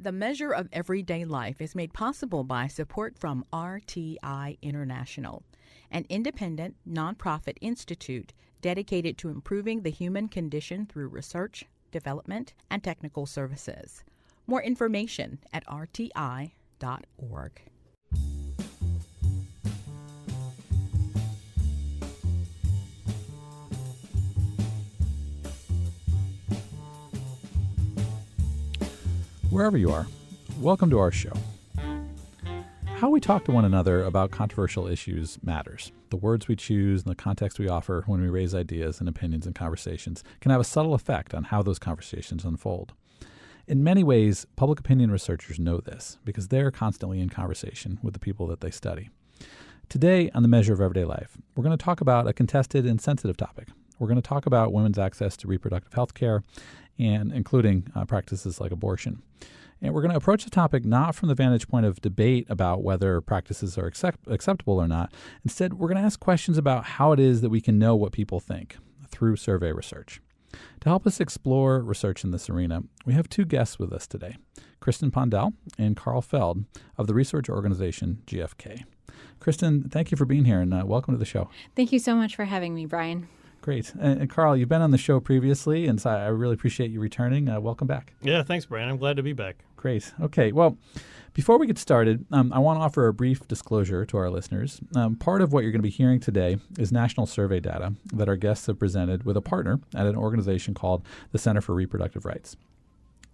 The Measure of Everyday Life is made possible by support from RTI International, an independent, nonprofit institute dedicated to improving the human condition through research, development, and technical services. More information at rti.org. Wherever you are, welcome to our show. How we talk to one another about controversial issues matters. The words we choose and the context we offer when we raise ideas and opinions in conversations can have a subtle effect on how those conversations unfold. In many ways, public opinion researchers know this because they're constantly in conversation with the people that they study. Today on The Measure of Everyday Life, we're going to talk about a contested and sensitive topic. We're going to talk about women's access to reproductive health care, and including practices like abortion. And we're going to approach the topic not from the vantage point of debate about whether practices are acceptable or not. Instead, we're going to ask questions about how it is that we can know what people think through survey research. To help us explore research in this arena, we have two guests with us today, Kristin Pondel and Karl Feld of the research organization GFK. Kristin, thank you for being here and welcome to the show. Thank you so much for having me, Brian. Great. And Karl, you've been on the show previously, and so I really appreciate you returning. Welcome back. Yeah, thanks, Brian. I'm glad to be back. Great. Okay. Well, before we get started, I want to offer a brief disclosure to our listeners. Part of what you're going to be hearing today is national survey data that our guests have presented with a partner at an organization called the Center for Reproductive Rights.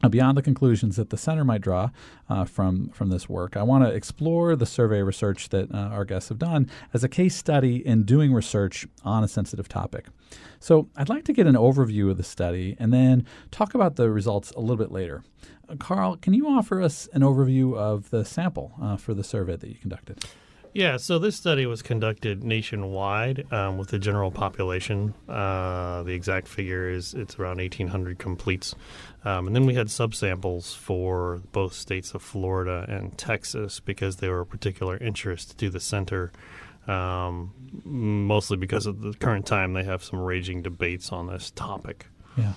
Beyond the conclusions that the center might draw from this work, I want to explore the survey research that our guests have done as a case study in doing research on a sensitive topic. So I'd like to get an overview of the study and then talk about the results a little bit later. Karl, can you offer us an overview of the sample for the survey that you conducted? Yeah, so this study was conducted nationwide with the general population. The exact figure is it's around 1,800 completes. And then we had subsamples for both states of Florida and Texas because they were of particular interest to the center, mostly because of the current time they have some raging debates on this topic. Yeah.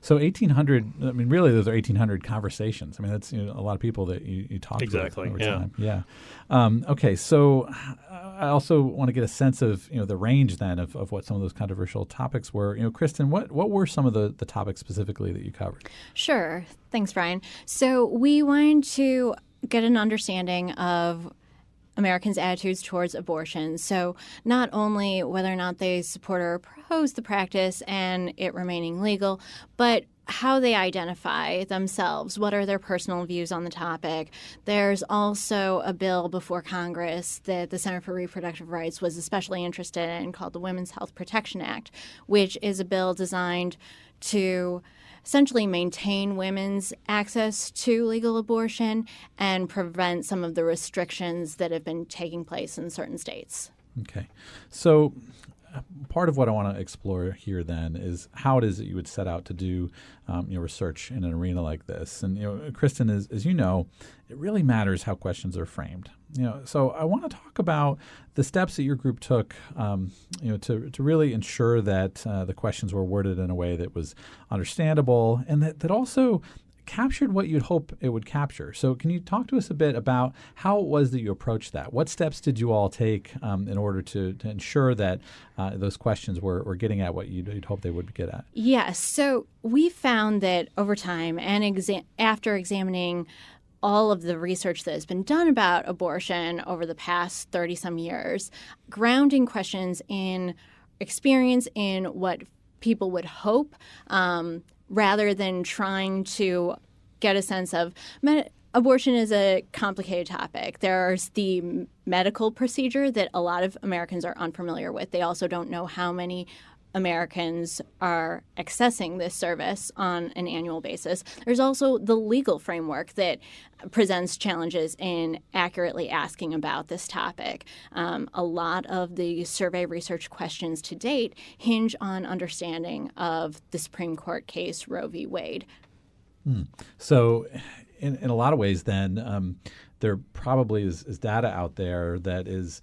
So 1,800, I mean, really, those are 1,800 conversations. I mean, that's a lot of people that you talk to over time. Yeah. Okay, so I also want to get a sense of, the range then of what some of those controversial topics were. Kristin, what were some of the topics specifically that you covered? Sure. Thanks, Brian. So we wanted to get an understanding of Americans' attitudes towards abortion. So not only whether or not they support or oppose the practice and it remaining legal, but how they identify themselves. What are their personal views on the topic? There's also a bill before Congress that the Center for Reproductive Rights was especially interested in called the Women's Health Protection Act, which is a bill designed to essentially maintain women's access to legal abortion and prevent some of the restrictions that have been taking place in certain states. Okay. So part of what I want to explore here then is how it is that you would set out to do research in an arena like this. And, Kristin, as you know, it really matters how questions are framed. So I want to talk about the steps that your group took, to really ensure that the questions were worded in a way that was understandable and that also captured what you'd hope it would capture. So can you talk to us a bit about how it was that you approached that? What steps did you all take in order to ensure that those questions were getting at what you'd hope they would get at? Yes. So we found that over time and after examining all of the research that has been done about abortion over the past 30-some years, grounding questions in experience in what people would hope rather than trying to get a sense of abortion is a complicated topic. There's the medical procedure that a lot of Americans are unfamiliar with. They also don't know how many Americans are accessing this service on an annual basis. There's also the legal framework that presents challenges in accurately asking about this topic. A lot of the survey research questions to date hinge on understanding of the Supreme Court case Roe v. Wade. So in a lot of ways then, there probably is data out there that is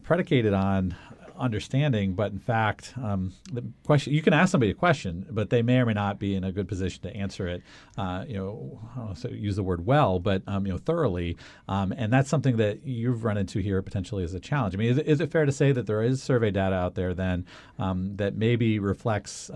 predicated on understanding, but in fact, the question, you can ask somebody a question, but they may or may not be in a good position to answer it. I don't want to use the word well, but thoroughly, and that's something that you've run into here potentially as a challenge. I mean, is it fair to say that there is survey data out there then that maybe reflects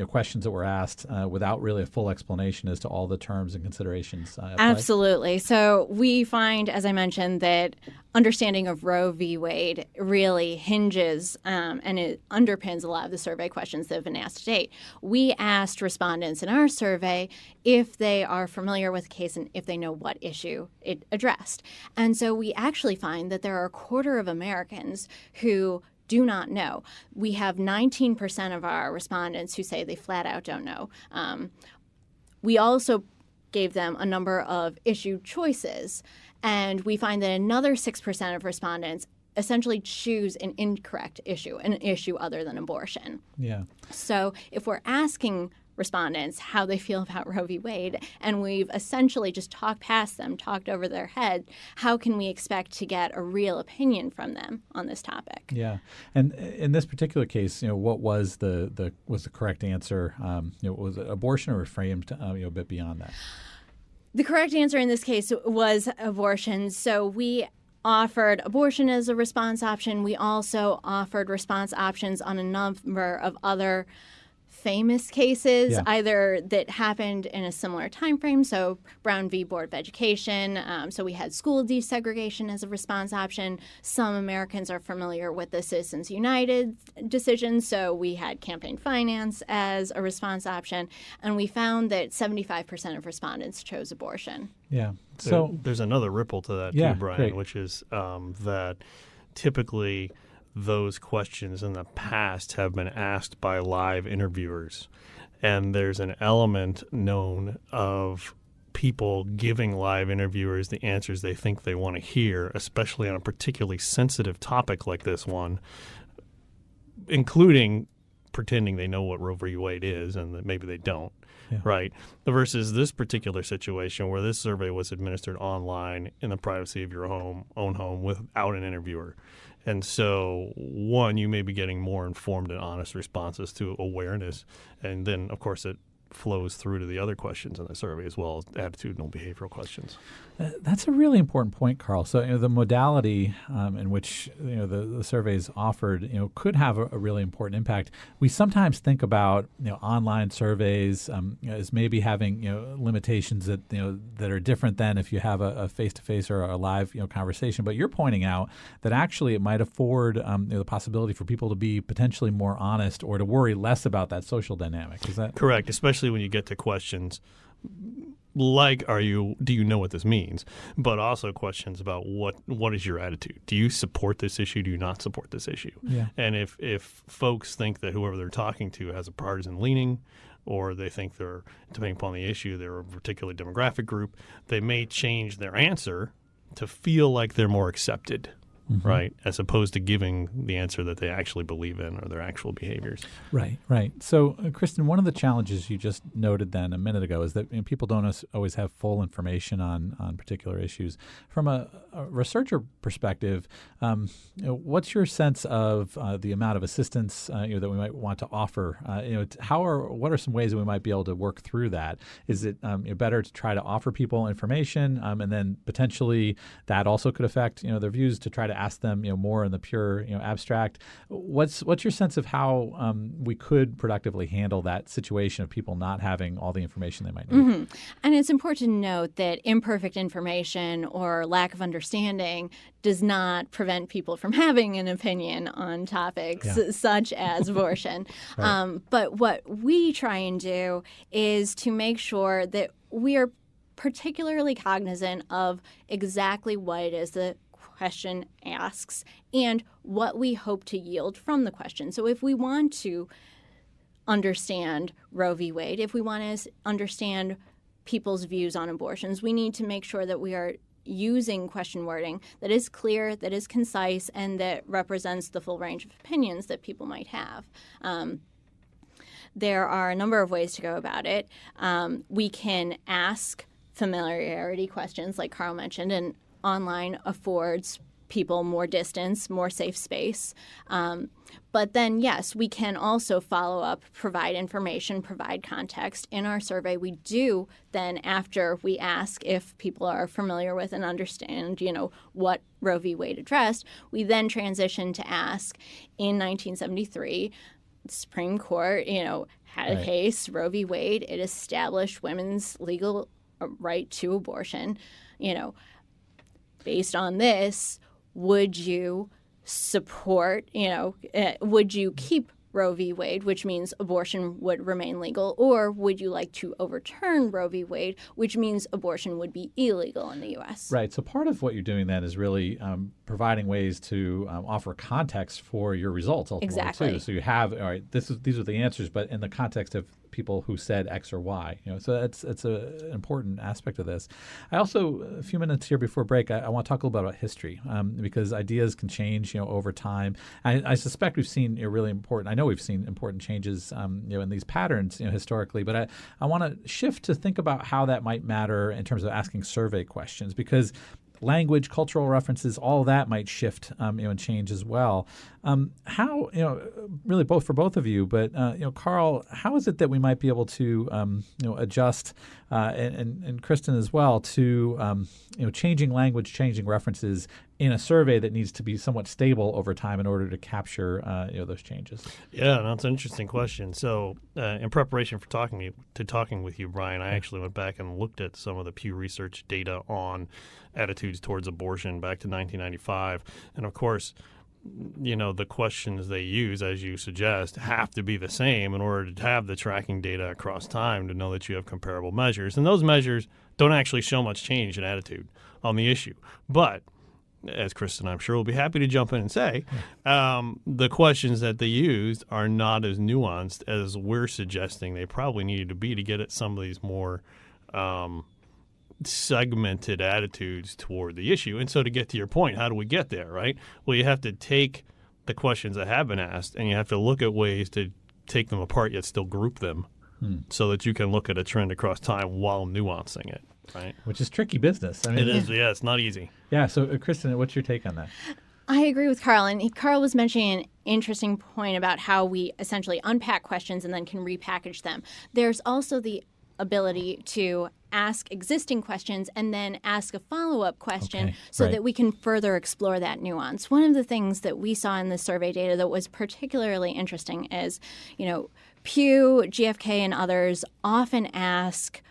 questions that were asked without really a full explanation as to all the terms and considerations? Absolutely. So we find, as I mentioned, that understanding of Roe v. Wade really hinges and it underpins a lot of the survey questions that have been asked to date. We asked respondents in our survey if they are familiar with the case and if they know what issue it addressed. And so we actually find that there are a quarter of Americans who do not know. We have 19% of our respondents who say they flat out don't know. We also gave them a number of issue choices, and we find that another 6% of respondents essentially choose an incorrect issue, an issue other than abortion. Yeah. So if we're asking respondents how they feel about Roe v. Wade, and we've essentially just talked past them, talked over their head, how can we expect to get a real opinion from them on this topic? Yeah, and in this particular case, what was the correct answer? Was it abortion or framed a bit beyond that? The correct answer in this case was abortion. So we offered abortion as a response option. We also offered response options on a number of other famous cases, either that happened in a similar time frame. So Brown v. Board of Education. So we had school desegregation as a response option. Some Americans are familiar with the Citizens United decision. So we had campaign finance as a response option. And we found that 75% of respondents chose abortion. Yeah. So there's another ripple to that too, Brian, great. Which is that typically those questions in the past have been asked by live interviewers. And there's an element known of people giving live interviewers the answers they think they want to hear, especially on a particularly sensitive topic like this one, including pretending they know what Roe v. Wade is and that maybe they don't. Yeah. Right. Versus this particular situation where this survey was administered online in the privacy of your own home without an interviewer. And so, one, you may be getting more informed and honest responses to awareness. And then, of course, it flows through to the other questions in the survey as well as attitudinal behavioral questions. That's a really important point, Karl. So the modality in which the surveys offered could have a really important impact. We sometimes think about online surveys as maybe having limitations that are different than if you have a face-to-face or a live conversation. But you're pointing out that actually it might afford the possibility for people to be potentially more honest or to worry less about that social dynamic. Is that correct? Especially when you get to questions like, do you know what this means? But also questions about what is your attitude? Do you support this issue? Do you not support this issue? Yeah. And if folks think that whoever they're talking to has a partisan leaning, or they think they're, depending upon the issue, they're a particular demographic group, they may change their answer to feel like they're more accepted. Mm-hmm. Right, as opposed to giving the answer that they actually believe in or their actual behaviors. Right. So, Kristin, one of the challenges you just noted then a minute ago is that people don't always have full information on particular issues. From a researcher perspective, what's your sense of the amount of assistance that we might want to offer? What are some ways that we might be able to work through that? Is it better to try to offer people information, and then potentially that also could affect their views, to try to ask them more in the pure abstract? What's your sense of how we could productively handle that situation of people not having all the information they might need? Mm-hmm. And it's important to note that imperfect information or lack of understanding does not prevent people from having an opinion on topics such as abortion. Right. But what we try and do is to make sure that we are particularly cognizant of exactly what it is the question asks and what we hope to yield from the question. So if we want to understand Roe v. Wade, if we want to understand people's views on abortions, we need to make sure that we are using question wording that is clear, that is concise, and that represents the full range of opinions that people might have. There are a number of ways to go about it. We can ask familiarity questions, like Karl mentioned, and online affords people more distance, more safe space. But then, yes, we can also follow up, provide information, provide context. In our survey, we do then, after we ask if people are familiar with and understand, what Roe v. Wade addressed, we then transition to ask, in 1973, the Supreme Court, had a case, Roe v. Wade. It established women's legal right to abortion. Based on this, would you support, would you keep Roe v. Wade, which means abortion would remain legal, or would you like to overturn Roe v. Wade, which means abortion would be illegal in the U.S.? Right. So part of what you're doing then is really providing ways to offer context for your results ultimately, Exactly. too. So you have, all right, these are the answers, but in the context of people who said X or Y. So that's an important aspect of this. I also, a few minutes here before break, I want to talk a little bit about history because ideas can change, over time. I suspect we've seen really important. I know we've seen important changes, in these patterns, historically. But I want to shift to think about how that might matter in terms of asking survey questions because language, cultural references, all that might shift, and change as well. How, really both for both of you, but Karl, how is it that we might be able to, adjust, and Kristin as well, to changing language, changing references in a survey that needs to be somewhat stable over time in order to capture, those changes? Yeah, that's an interesting question. So, in preparation for talking with you, Brian, I actually went back and looked at some of the Pew Research data on attitudes towards abortion back to 1995, and of course, the questions they use, as you suggest, have to be the same in order to have the tracking data across time to know that you have comparable measures. And those measures don't actually show much change in attitude on the issue. But, as Kristin, I'm sure, will be happy to jump in and say, the questions that they used are not as nuanced as we're suggesting they probably needed to be to get at some of these more segmented attitudes toward the issue. And so to get to your point, how do we get there, right? Well, you have to take the questions that have been asked and you have to look at ways to take them apart yet still group them so that you can look at a trend across time while nuancing it, right? Which is tricky business. I mean, it is, yeah, it's not easy. Yeah, so Kristin, what's your take on that? I agree with Karl. And Karl was mentioning an interesting point about how we essentially unpack questions and then can repackage them. There's also the ability to ask existing questions and then ask a follow-up question that we can further explore that nuance. One of the things that we saw in the survey data that was particularly interesting is, Pew, GFK, and others often ask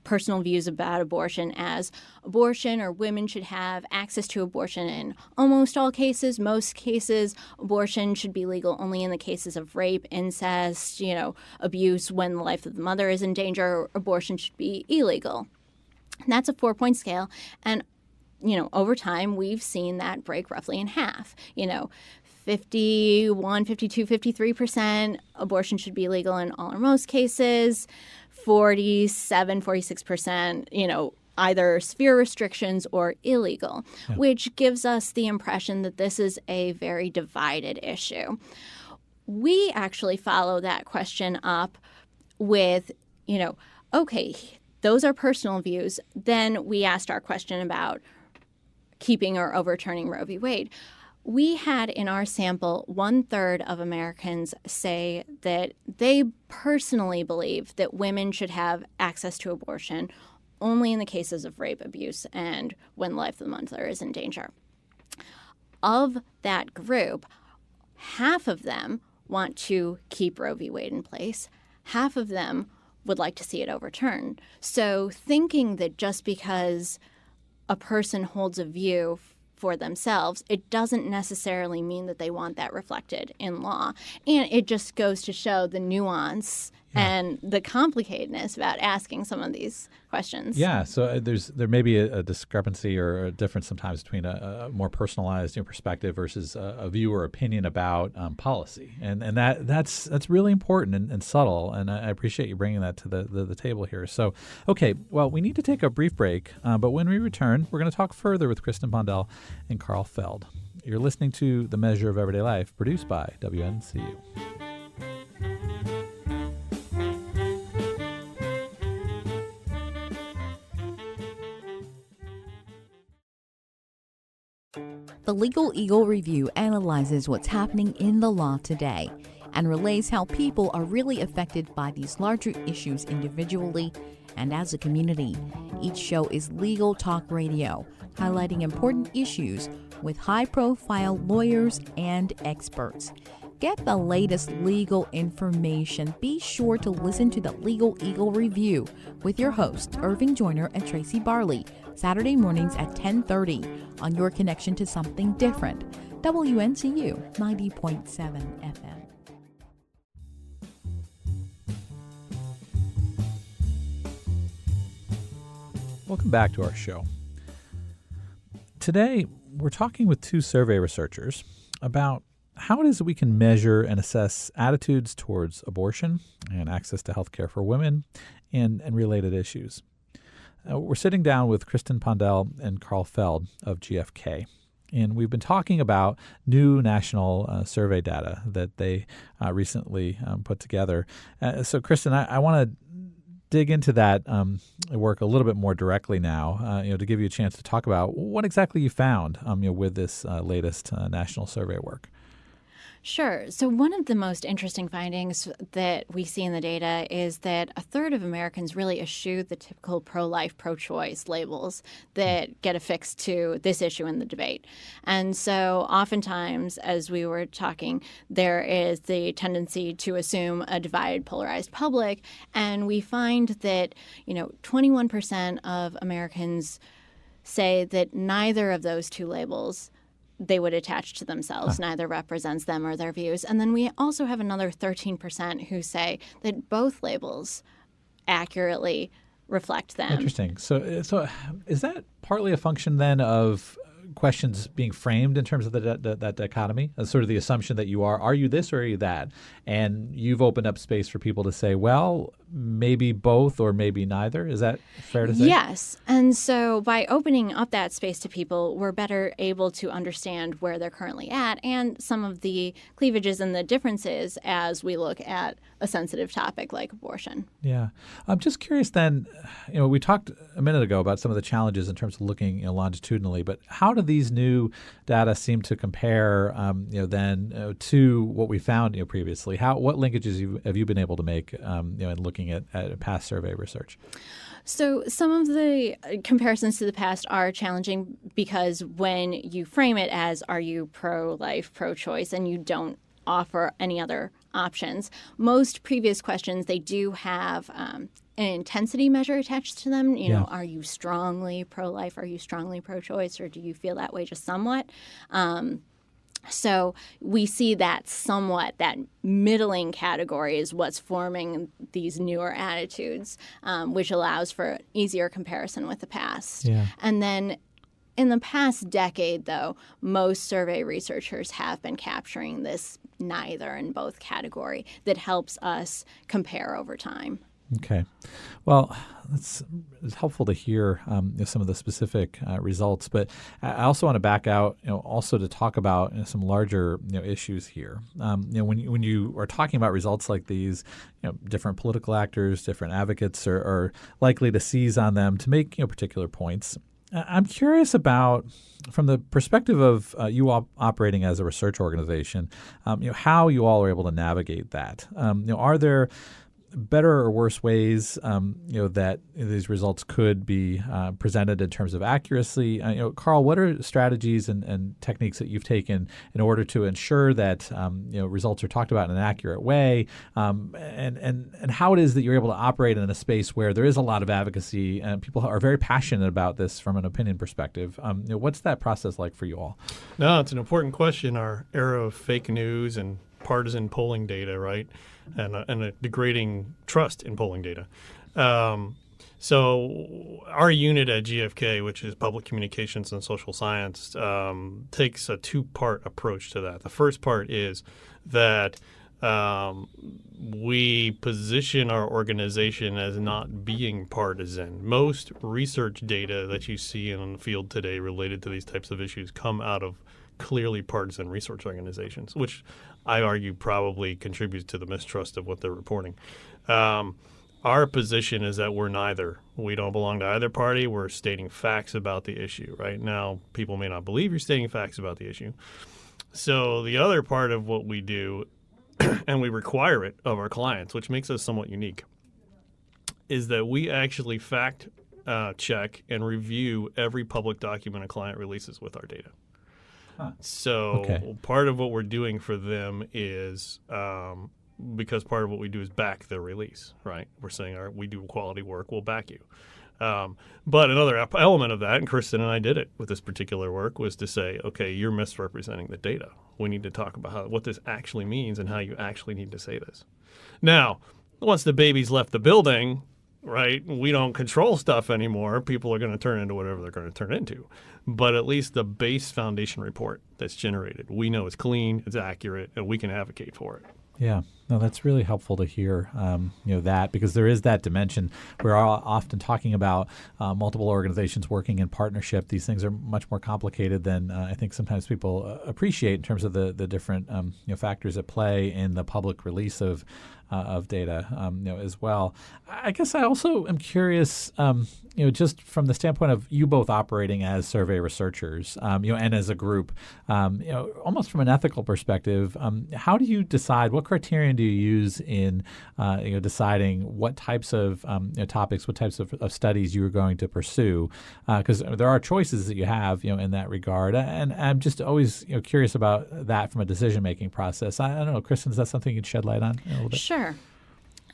personal views about abortion as abortion or women should have access to abortion in almost all cases. Most cases, abortion should be legal only in the cases of rape, incest, abuse when the life of the mother is in danger. Abortion should be illegal. And that's a 4-point scale. And, over time, we've seen that break roughly in half. 51, 52, 53% abortion should be legal in all or most cases. 47, 46%, either severe restrictions or illegal, which gives us the impression that this is a very divided issue. We actually follow that question up with, okay, those are personal views. Then we asked our question about keeping or overturning Roe v. Wade. We had in our sample 1/3 of Americans say that they personally believe that women should have access to abortion only in the cases of rape, abuse, and when the life of the mother is in danger. Of that group, half of them want to keep Roe v. Wade in place. Half of them would like to see it overturned. So thinking that just because a person holds a view for themselves, it doesn't necessarily mean that they want that reflected in law. And it just goes to show the nuance and the complicatedness about asking some of these questions. Yeah, so there may be a discrepancy or a difference sometimes between a more personalized perspective versus a view or opinion about policy, and that's really important and subtle. And I appreciate you bringing that to the table here. So, okay, well, we need to take a brief break, but when we return, we're going to talk further with Kristin Pondel and Karl Feld. You're listening to The Measure of Everyday Life, produced by WNCU. The Legal Eagle Review analyzes what's happening in the law today and relays how people are really affected by these larger issues individually and as a community. Each show is Legal Talk Radio, highlighting important issues with high-profile lawyers and experts. Get the latest legal information. Be sure to listen to the Legal Eagle Review with your hosts, Irving Joyner and Tracy Barley, Saturday mornings at 10:30 on your connection to something different. WNCU 90.7 FM. Welcome back to our show. Today, we're talking with two survey researchers about how it is that we can measure and assess attitudes towards abortion and access to health care for women and related issues. We're sitting down with Kristin Pondel and Karl Feld of GFK, and we've been talking about new national survey data that they recently put together. So, Kristin, I want to dig into that work a little bit more directly now, to give you a chance to talk about what exactly you found with this latest national survey work. Sure. So one of the most interesting findings that we see in the data is that a third of Americans really eschew the typical pro-life, pro-choice labels that get affixed to this issue in the debate. And so oftentimes, as we were talking, there is the tendency to assume a divided, polarized public. And we find that, 21% of Americans say that neither of those two labels they would attach to themselves. Neither represents them or their views. And then we also have another 13% who say that both labels accurately reflect them. Interesting. So is that partly a function then of questions being framed in terms of that dichotomy, as sort of the assumption that you are you this or are you that? And you've opened up space for people to say, well, maybe both or maybe neither. Is that fair to say? Yes. And so by opening up that space to people, we're better able to understand where they're currently at and some of the cleavages and the differences as we look at a sensitive topic like abortion. Yeah. I'm just curious then, we talked a minute ago about some of the challenges in terms of looking longitudinally, but how do these new data seem to compare then to what we found previously? What linkages have you been able to make in looking at past survey research? So some of the comparisons to the past are challenging because when you frame it as are you pro-life, pro-choice, and you don't offer any other options, most previous questions, they do have an intensity measure attached to them. Are you strongly pro-life? Are you strongly pro-choice? Or do you feel that way just somewhat? So we see that somewhat, that middling category is what's forming these newer attitudes, which allows for easier comparison with the past. Yeah. And then in the past decade, though, most survey researchers have been capturing this neither and both category that helps us compare over time. Okay. Well, it's helpful to hear some of the specific results, but I also want to back out, also to talk about some larger issues here. When you are talking about results like these, different political actors, different advocates are likely to seize on them to make particular points. I'm curious about, from the perspective of you all operating as a research organization, how you all are able to navigate that. Are there better or worse ways, that these results could be presented in terms of accuracy? Karl, what are strategies and techniques that you've taken in order to ensure that results are talked about in an accurate way, and how it is that you're able to operate in a space where there is a lot of advocacy and people are very passionate about this from an opinion perspective? What's that process like for you all? No, it's an important question. Our era of fake news and partisan polling data, right? And a degrading trust in polling data. So our unit at GFK, which is Public Communications and Social Science, takes a two-part approach to that. The first part is that we position our organization as not being partisan. Most research data that you see in the field today related to these types of issues come out of clearly partisan research organizations, which I argue probably contributes to the mistrust of what they're reporting. our position is that we're neither. We don't belong to either party. We're stating facts about the issue. Right now, people may not believe you're stating facts about the issue. So the other part of what we do, and we require it of our clients, which makes us somewhat unique, is that we actually fact check and review every public document a client releases with our data. So part of what we're doing for them is because part of what we do is back their release, right? We're saying, all right, we do quality work, we'll back you. But another element of that, and Kristin and I did it with this particular work, was to say, okay, you're misrepresenting the data. We need to talk about what this actually means and how you actually need to say this. Now, once the baby's left the building, right, we don't control stuff anymore. People are going to turn into whatever they're going to turn into. But at least the base foundation report that's generated, we know it's clean, it's accurate, and we can advocate for it. Yeah, no, that's really helpful to hear, that, because there is that dimension. We're all often talking about multiple organizations working in partnership. These things are much more complicated than I think sometimes people appreciate in terms of the different factors at play in the public release of data, as well. I guess I also am curious, just from the standpoint of you both operating as survey researchers, and as a group, almost from an ethical perspective, how do you decide, what criterion do you use in, deciding what types of topics, what types of studies you are going to pursue? Because there are choices that you have, in that regard. And I'm just always curious about that from a decision-making process. I don't know, Kristin, is that something you'd shed light on a little bit? Sure.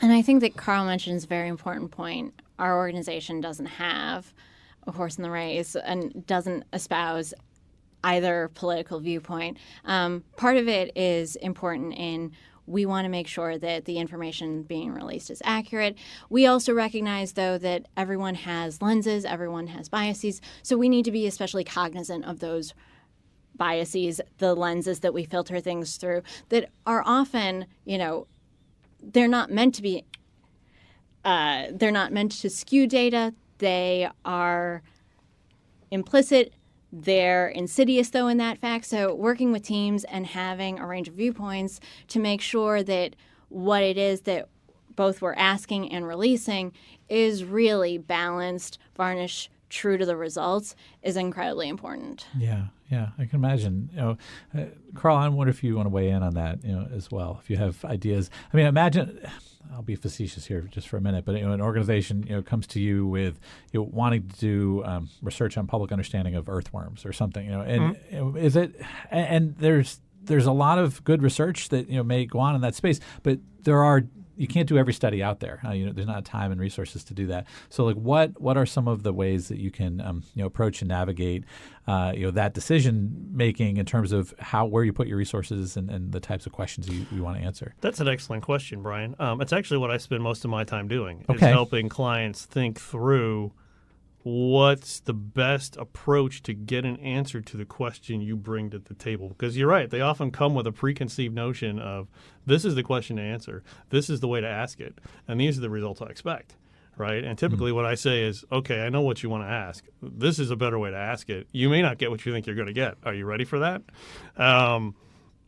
And I think that Karl mentions a very important point. Our organization doesn't have a horse in the race and doesn't espouse either political viewpoint. Part of it is important in we want to make sure that the information being released is accurate. We also recognize, though, that everyone has lenses, everyone has biases, so we need to be especially cognizant of those biases, the lenses that we filter things through, that are often, they're not meant to be, they're not meant to skew data. They are implicit. They're insidious, though, in that fact. So working with teams and having a range of viewpoints to make sure that what it is that both we're asking and releasing is really balanced, varnished, true to the results is incredibly important. Yeah, I can imagine. Karl, I wonder if you want to weigh in on that, as well. If you have ideas, I mean, imagine. I'll be facetious here just for a minute, but an organization comes to you with wanting to do research on public understanding of earthworms or something, and is it? And there's a lot of good research that may go on in that space, but you can't do every study out there. There's not time and resources to do that. So, like, what are some of the ways that you can approach and navigate that decision making in terms of where you put your resources and the types of questions you want to answer? That's an excellent question, Brian. It's actually what I spend most of my time doing. Okay. Is helping clients think through what's the best approach to get an answer to the question you bring to the table. Because you're right, they often come with a preconceived notion of this is the question to answer, this is the way to ask it, and these are the results I expect, right? And typically what I say is, okay, I know what you want to ask. This is a better way to ask it. You may not get what you think you're going to get. Are you ready for that?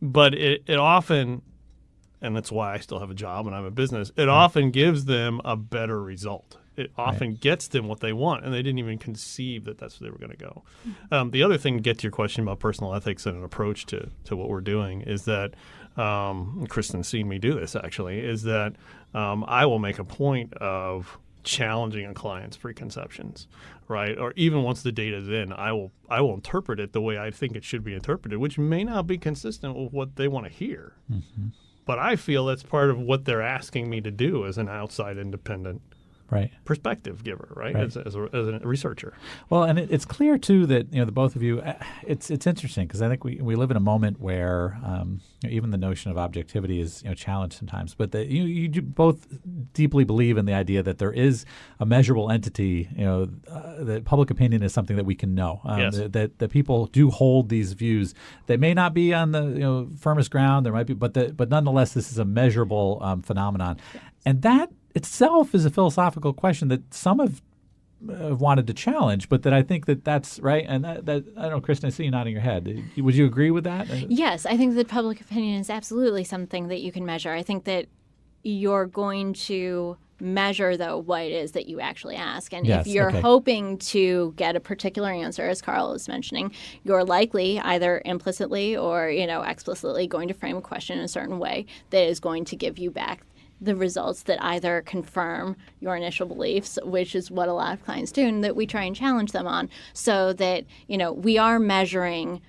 But it often, and that's why I still have a job and I'm a business, it often gives them a better result. It often gets them what they want, and they didn't even conceive that that's where they were going to go. The other thing, to get to your question about personal ethics and an approach to what we're doing, is that Kristin's seen me do this, actually, is that I will make a point of challenging a client's preconceptions, right? Or even once the data's in, I will interpret it the way I think it should be interpreted, which may not be consistent with what they want to hear. Mm-hmm. But I feel that's part of what they're asking me to do as an outside independent perspective giver, right? As a researcher. Well, and it's clear too that the both of you, it's interesting because I think we live in a moment where even the notion of objectivity is challenged sometimes. But that you both deeply believe in the idea that there is a measurable entity. That public opinion is something that we can know. Yes. That people do hold these views. They may not be on the firmest ground. There might be, but nonetheless, this is a measurable phenomenon, and that itself is a philosophical question that some have wanted to challenge, but that I think that's right. And that I don't know, Kristin, I see you nodding your head. Would you agree with that? Yes, I think that public opinion is absolutely something that you can measure. I think that you're going to measure, though, what it is that you actually ask. And Yes, if you're okay. hoping to get a particular answer, as Karl was mentioning, you're likely either implicitly or, explicitly going to frame a question in a certain way that is going to give you back the results that either confirm your initial beliefs, which is what a lot of clients do, and that we try and challenge them on, so that, we are measuring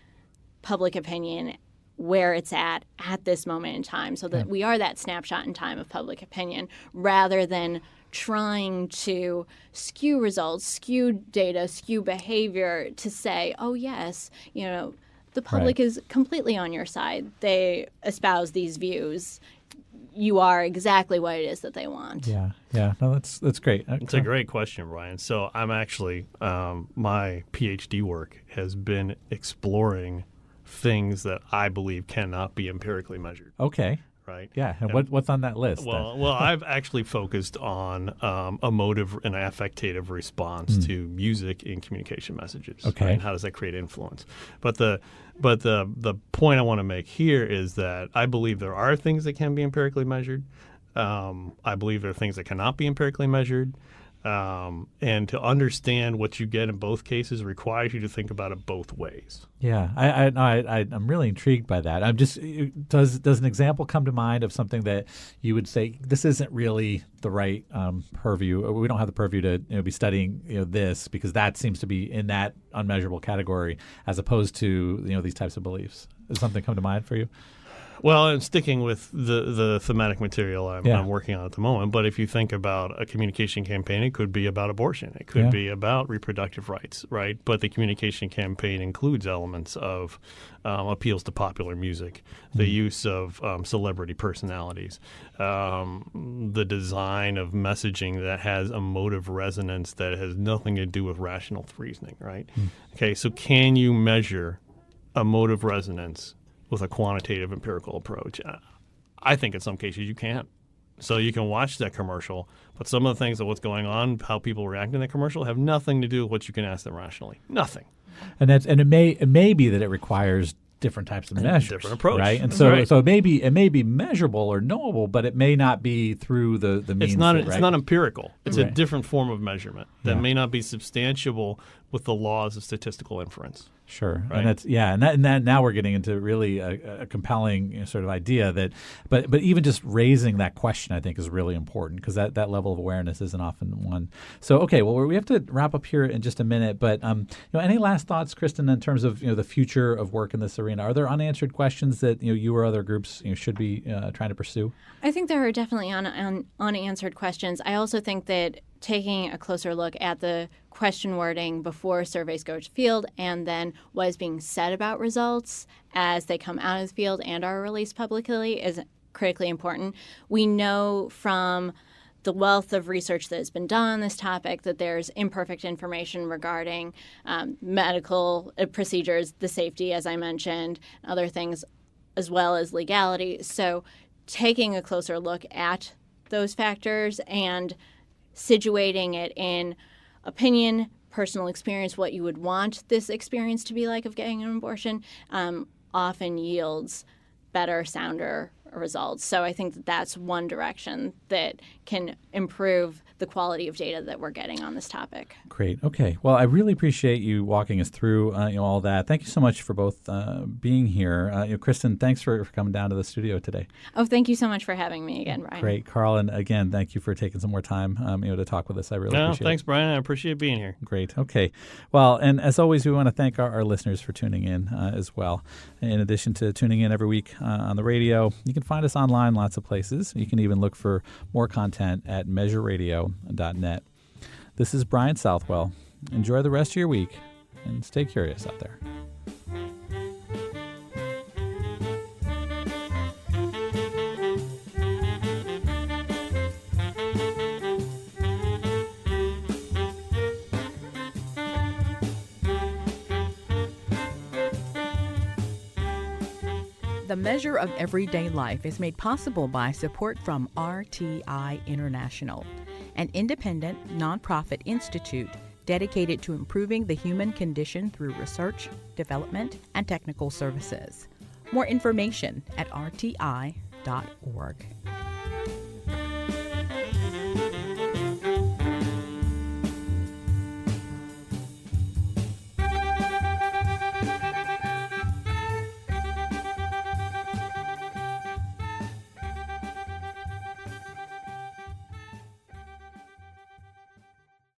public opinion where it's at this moment in time, so that we are that snapshot in time of public opinion, rather than trying to skew results, skew data, skew behavior to say, oh, yes, the public is completely on your side. They espouse these views. You are exactly what it is that they want. Yeah. No, that's great. It's a great question, Brian. So I'm actually, my PhD work has been exploring things that I believe cannot be empirically measured. Okay. Right. Yeah. And what's on that list? Well, I've actually focused on emotive and affective response to music in communication messages. Okay. Right? And how does that create influence? But the point I want to make here is that I believe there are things that can be empirically measured. I believe there are things that cannot be empirically measured. And to understand what you get in both cases requires you to think about it both ways. Yeah, I'm really intrigued by that. I'm just does an example come to mind of something that you would say this isn't really the right purview? We don't have the purview to be studying this, because that seems to be in that unmeasurable category, as opposed to these types of beliefs. Does something come to mind for you? Well, I'm sticking with the thematic material I'm working on at the moment. But if you think about a communication campaign, it could be about abortion. It could be about reproductive rights, right? But the communication campaign includes elements of appeals to popular music, the use of celebrity personalities, the design of messaging that has emotive resonance that has nothing to do with rational reasoning, right? Okay, so can you measure emotive resonance with a quantitative empirical approach? I think in some cases you can't. So you can watch that commercial, but some of the things of what's going on, how people react in that commercial, have nothing to do with what you can ask them rationally. Nothing. And it may be that it requires different types of measures, different approach, right? And so right. so it may be measurable or knowable, but it may not be through the means. It's not empirical. It's a different form of measurement that Yeah. may not be substantiable with the laws of statistical inference. Sure, Right. and that's and that now we're getting into really a compelling sort of idea that, but even just raising that question, I think, is really important, because that level of awareness isn't often one. So okay, well, we have to wrap up here in just a minute, but any last thoughts, Kristin, in terms of the future of work in this arena? Are there unanswered questions that you or other groups should be trying to pursue? I think there are definitely unanswered questions. I also think that taking a closer look at the question wording before surveys go to field, and then what is being said about results as they come out of the field and are released publicly, is critically important. We know from the wealth of research that has been done on this topic that there's imperfect information regarding medical procedures, the safety, as I mentioned, other things, as well as legality. So taking a closer look at those factors and situating it in opinion, personal experience, what you would want this experience to be like of getting an abortion, often yields better, sounder results. So I think that that's one direction that can improve the quality of data that we're getting on this topic. Great. Okay. Well, I really appreciate you walking us through all that. Thank you so much for both being here. Kristin, thanks for coming down to the studio today. Oh, thank you so much for having me again, Brian. Great. Karl, and again, thank you for taking some more time to talk with us. I really appreciate it. Thanks, Brian. I appreciate being here. Great. Okay. Well, and as always, we want to thank our listeners for tuning in as well. In addition to tuning in every week on the radio, you can find us online lots of places. You can even look for more content at measureradio.net. This is Brian Southwell. Enjoy the rest of your week and stay curious out there. The Measure of Everyday Life is made possible by support from RTI International, an independent, nonprofit institute dedicated to improving the human condition through research, development, and technical services. More information at rti.org.